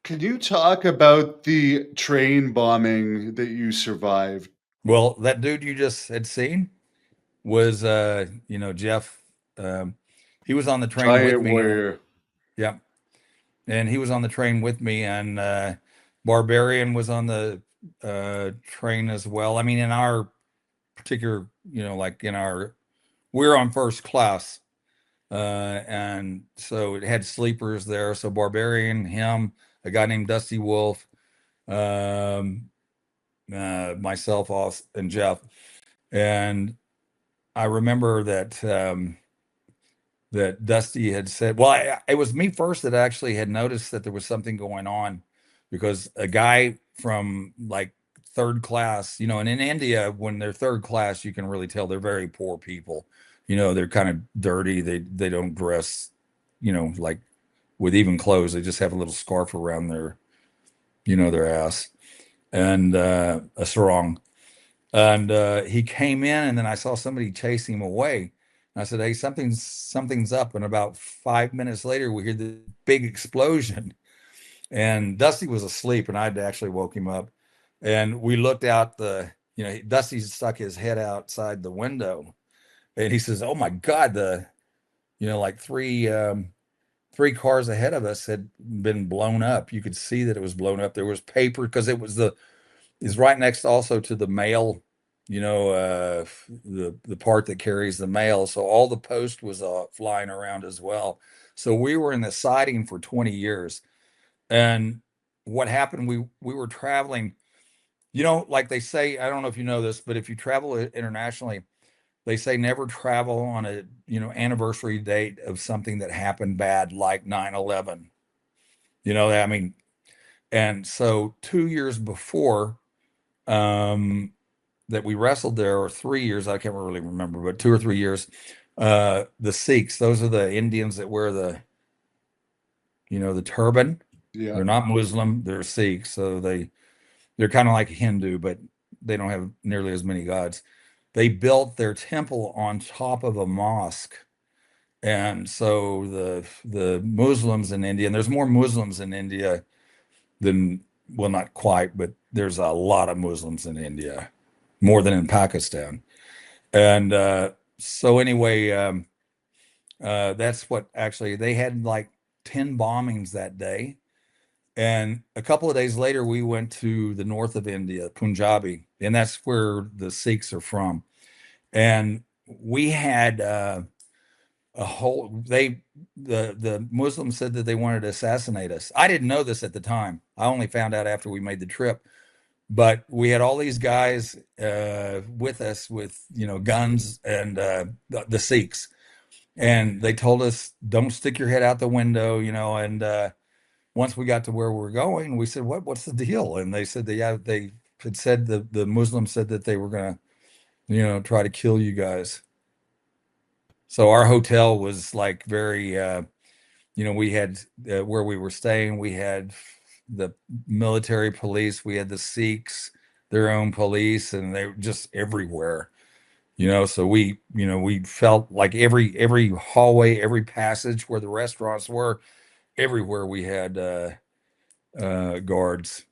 Can you talk about the train bombing that you survived? Well, that dude you just had seen was, Jeff. Um, he was on the train with Giant me. warrior. Yeah, and he was on the train with me, and Barbarian was on the train as well. I mean, in our particular, like in our, we're on first class, and so it had sleepers there. So Barbarian, him, a guy named Dusty Wolf, um, myself, and Jeff. And I remember that Dusty had said, well, it was me first that actually had noticed that there was something going on because a guy from like third class, and in India, when they're third class, you can really tell they're very poor people. They're kind of dirty. They don't dress, like with even clothes. They just have a little scarf around their ass and a sarong. And he came in, and then I saw somebody chase him away. And I said, "Hey, something's up." And about 5 minutes later, we hear the big explosion, and Dusty was asleep, and I'd actually woke him up. And we looked out Dusty stuck his head outside the window, and he says, "Oh my God, like three cars ahead of us had been blown up. You could see that it was blown up. There was paper because it was is right next also to the mail, the part that carries the mail. So all the post was flying around as well. So we were in the siding for 20 years. And what happened, we were traveling, like they say, I don't know if you know this, but if you travel internationally, they say never travel on a, anniversary date of something that happened bad like 9/11. I mean, and so 2 years before, um, that we wrestled there, or 3 years, I can't really remember, but 2 or 3 years. The Sikhs, those are the Indians that wear the turban. Yeah. They're not Muslim, they're Sikhs, so they're kind of like Hindu, but they don't have nearly as many gods. They built their temple on top of a mosque. And so the Muslims in India, and there's more Muslims in India than, well, not quite, but there's a lot of Muslims in India, more than in Pakistan. And so anyway, that's what actually they had like 10 bombings that day. And a couple of days later, we went to the north of India, Punjabi, and that's where the Sikhs are from. And we had a whole the Muslims said that they wanted to assassinate us. I didn't know this at the time. I only found out after we made the trip. But we had all these guys with us with guns and the Sikhs, and they told us don't stick your head out the window, and once we got to where we were going, we said, what's the deal? And they said they had said the Muslims said that they were gonna try to kill you guys. So our hotel was like very we had where we were staying, we had the military police, we had the Sikhs, their own police, and they were just everywhere. So we felt like every hallway, every passage where the restaurants were, everywhere we had guards.